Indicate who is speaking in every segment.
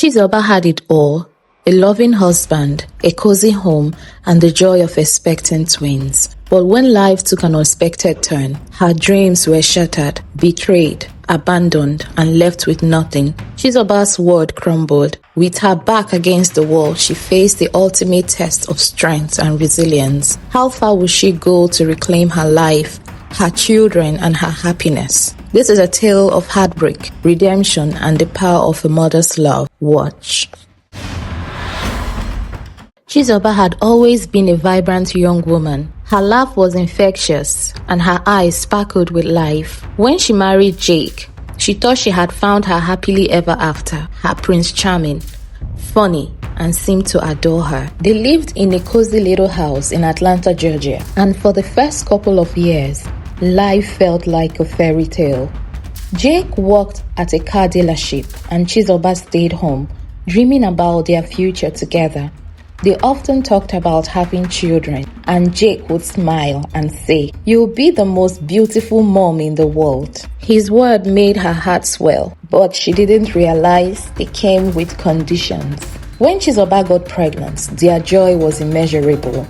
Speaker 1: Chizoba had it all: a loving husband, a cozy home, and the joy of expecting twins. But when life took an unexpected turn, her dreams were shattered, betrayed, abandoned, and left with nothing. Chizoba's world crumbled. With her back against the wall, she faced the ultimate test of strength and resilience. How far would she go to reclaim her life, her children, and her happiness? This is a tale of heartbreak, redemption, and the power of a mother's love. Watch. Chizoba had always been a vibrant young woman. Her laugh was infectious, and her eyes sparkled with life. When she married Jake, she thought she had found her happily ever after, her Prince Charming, funny, and seemed to adore her. They lived in a cozy little house in Atlanta, Georgia, and for the first couple of years, life felt like a fairy tale. Jake worked at a car dealership, and Chizoba stayed home, dreaming about their future together. They often talked about having children, and Jake would smile and say, "You'll be the most beautiful mom in the world." His word made her heart swell, but she didn't realize they came with conditions. When Chizoba got pregnant, their joy was immeasurable.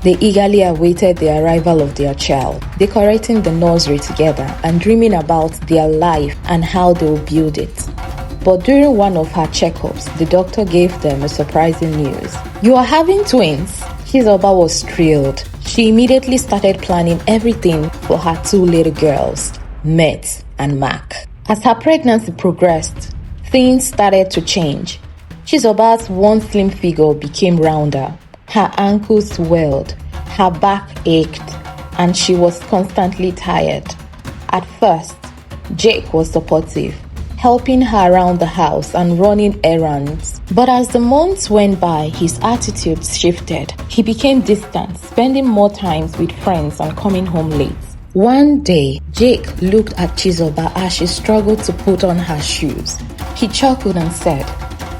Speaker 1: They eagerly awaited the arrival of their child, decorating the nursery together and dreaming about their life and how they would build it. But during one of her checkups, the doctor gave them a surprising news. "You are having twins." Chizoba was thrilled. She immediately started planning everything for her two little girls, Met and Mac. As her pregnancy progressed, things started to change. Chizoba's once slim figure became rounder. Her ankles swelled, her back ached, and she was constantly tired. At first, Jake was supportive, helping her around the house and running errands. But as the months went by, his attitude shifted. He became distant, spending more time with friends and coming home late. One day, Jake looked at Chizoba as she struggled to put on her shoes. He chuckled and said,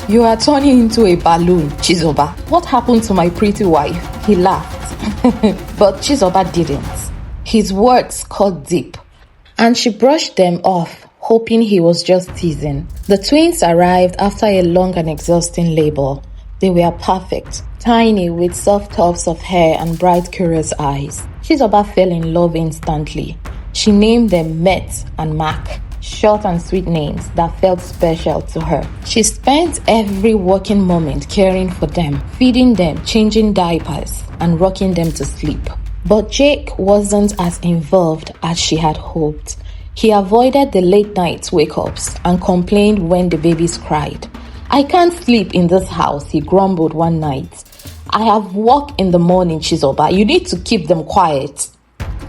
Speaker 1: "You are turning into a balloon, Chizoba. What happened to my pretty wife?" He laughed, but Chizoba didn't. His words cut deep, and she brushed them off, hoping he was just teasing. The twins arrived after a long and exhausting labor. They were perfect, tiny with soft tufts of hair and bright, curious eyes. Chizoba fell in love instantly. She named them Met and Mac, short and sweet names that felt special to her. She spent every working moment caring for them, feeding them, changing diapers, and rocking them to sleep. But Jake wasn't as involved as she had hoped. He avoided the late night wake-ups and complained when the babies cried. "I can't sleep in this house," he grumbled one night. "I have work in the morning, Chizoba. You need to keep them quiet."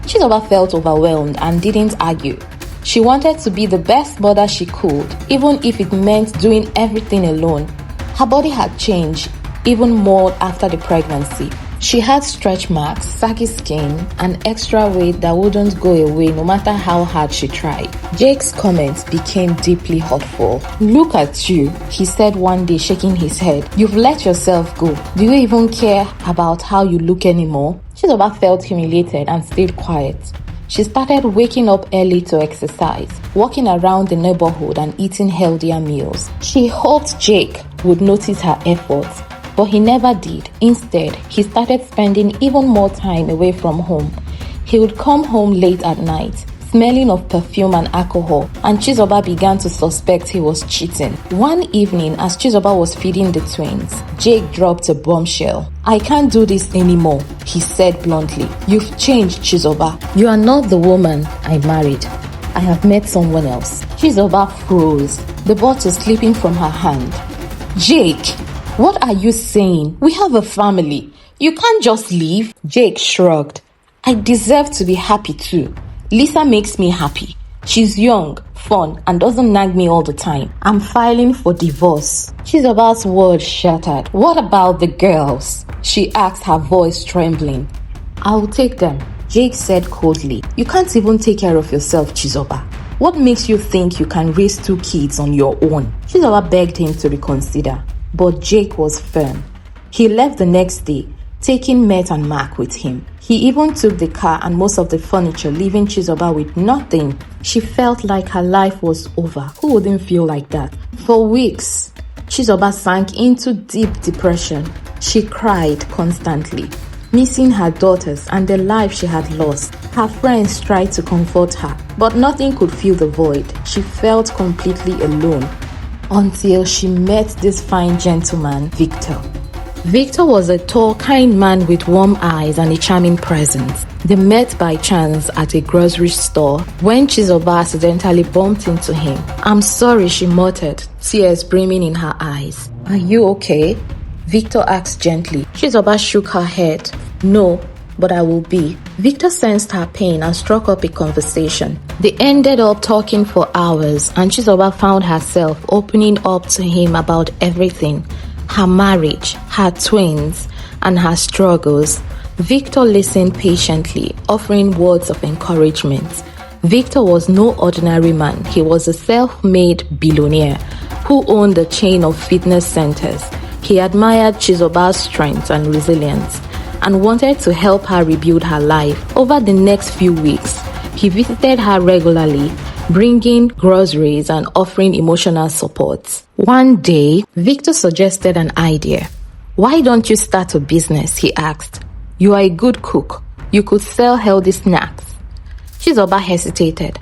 Speaker 1: Chizoba felt overwhelmed and didn't argue. She wanted to be the best mother she could, even if it meant doing everything alone. Her body had changed even more after the pregnancy. She had stretch marks, saggy skin, and extra weight that wouldn't go away no matter how hard she tried. Jake's comments became deeply hurtful. "Look at you," he said one day, shaking his head. "You've let yourself go. Do you even care about how you look anymore?" Chizoba felt humiliated and stayed quiet. She started waking up early to exercise, walking around the neighborhood and eating healthier meals. She hoped Jake would notice her efforts, but he never did. Instead, he started spending even more time away from home. He would come home late at night, smelling of perfume and alcohol, and Chizoba began to suspect he was cheating. One evening, as Chizoba was feeding the twins, Jake dropped a bombshell. "I can't do this anymore," he said bluntly. "You've changed, Chizoba. You are not the woman I married. I have met someone else." Chizoba froze, the bottle slipping from her hand. "Jake, what are you saying? We have a family. You can't just leave." Jake shrugged. "I deserve to be happy too. Lisa makes me happy. She's young, fun, and doesn't nag me all the time. I'm filing for divorce." Chizoba's words shattered. "What about the girls?" she asked, her voice trembling. "I'll take them," Jake said coldly. "You can't even take care of yourself, Chizoba. What makes you think you can raise 2 kids on your own?" Chizoba begged him to reconsider, but Jake was firm. He left the next day, taking Met and Mac with him. He even took the car and most of the furniture, leaving Chizoba with nothing. She felt like her life was over. Who wouldn't feel like that? For weeks, Chizoba sank into deep depression. She cried constantly, missing her daughters and the life she had lost. Her friends tried to comfort her, but nothing could fill the void. She felt completely alone until she met this fine gentleman, Victor. Victor was a tall, kind man with warm eyes and a charming presence. They met by chance at a grocery store when Chizoba accidentally bumped into him. "I'm sorry," she muttered, tears brimming in her eyes. "Are you okay?" Victor asked gently. Chizoba shook her head. "No, but I will be." Victor sensed her pain and struck up a conversation. They ended up talking for hours, and Chizoba found herself opening up to him about everything: her marriage, her twins, and her struggles. Victor listened patiently, offering words of encouragement. Victor was no ordinary man. He was a self-made billionaire who owned a chain of fitness centers. He admired Chizoba's strength and resilience and wanted to help her rebuild her life. Over the next few weeks, he visited her regularly, bringing groceries and offering emotional support. One day, Victor suggested an idea. "Why don't you start a business?" he asked. "You are a good cook. You could sell healthy snacks." Chizoba hesitated.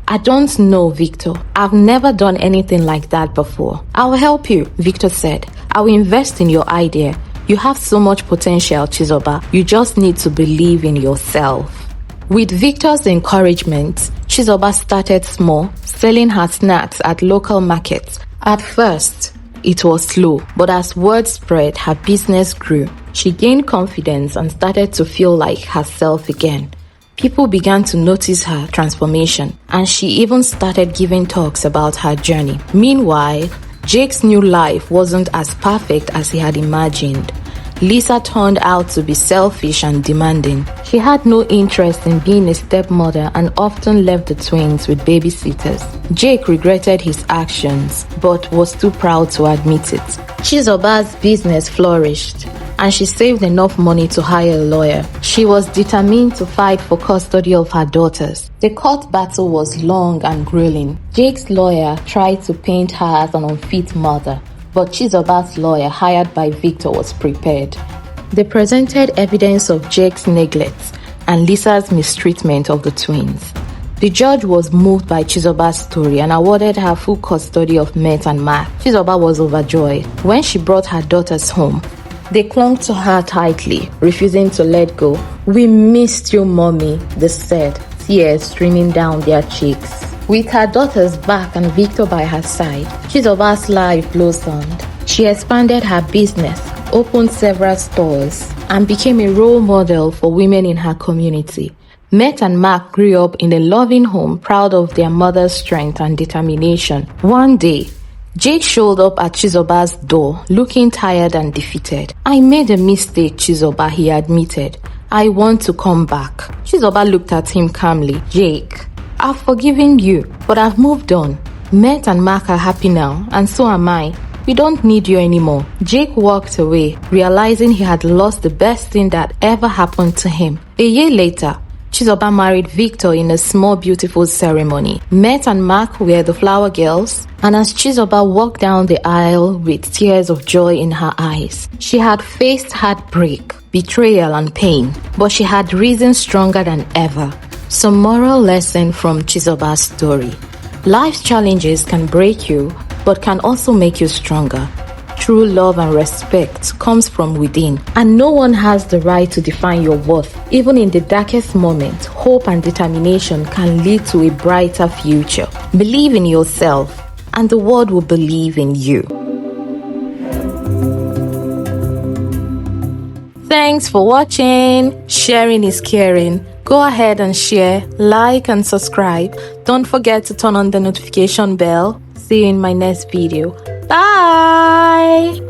Speaker 1: "I don't know, Victor. I've never done anything like that before." "I'll help you," Victor said. "I will invest in your idea. You have so much potential, Chizoba. You just need to believe in yourself." With Victor's encouragement, Chizoba started small, selling her snacks at local markets. At first, it was slow, but as word spread, her business grew. She gained confidence and started to feel like herself again. People began to notice her transformation, and she even started giving talks about her journey. Meanwhile, Jake's new life wasn't as perfect as he had imagined. Lisa turned out to be selfish and demanding. She had no interest in being a stepmother and often left the twins with babysitters. Jake regretted his actions, but was too proud to admit it. Chizoba's business flourished, and she saved enough money to hire a lawyer. She was determined to fight for custody of her daughters. The court battle was long and grueling. Jake's lawyer tried to paint her as an unfit mother, but Chizoba's lawyer, hired by Victor, was prepared. They presented evidence of Jake's neglect and Lisa's mistreatment of the twins. The judge was moved by Chizoba's story and awarded her full custody of Matt and Mark. Chizoba was overjoyed. When she brought her daughters home, they clung to her tightly, refusing to let go. "We missed you, Mommy," they said, tears streaming down their cheeks. With her daughters back and Victor by her side, Chizoba's life blossomed. She expanded her business, opened several stores, and became a role model for women in her community. Matt and Mark grew up in a loving home, proud of their mother's strength and determination. One day, Jake showed up at Chizoba's door, looking tired and defeated. "I made a mistake, Chizoba," he admitted. "I want to come back." Chizoba looked at him calmly. "Jake, I've forgiven you, but I've moved on. Matt and Mark are happy now, and so am I. We don't need you anymore." Jake walked away, realizing he had lost the best thing that ever happened to him. A year later, Chizoba married Victor in a small, beautiful ceremony. Matt and Mark were the flower girls, and as Chizoba walked down the aisle with tears of joy in her eyes, she had faced heartbreak, betrayal, and pain, but she had risen stronger than ever. Some moral lesson from Chizoba's story: life's challenges can break you, but can also make you stronger. True love and respect comes from within, and no one has the right to define your worth. Even in the darkest moment, hope and determination can lead to a brighter future. Believe in yourself, and the world will believe in you. Thanks for watching. Sharing is caring. Go ahead and share, like, and subscribe. Don't forget to turn on the notification bell. See you in my next video. Bye!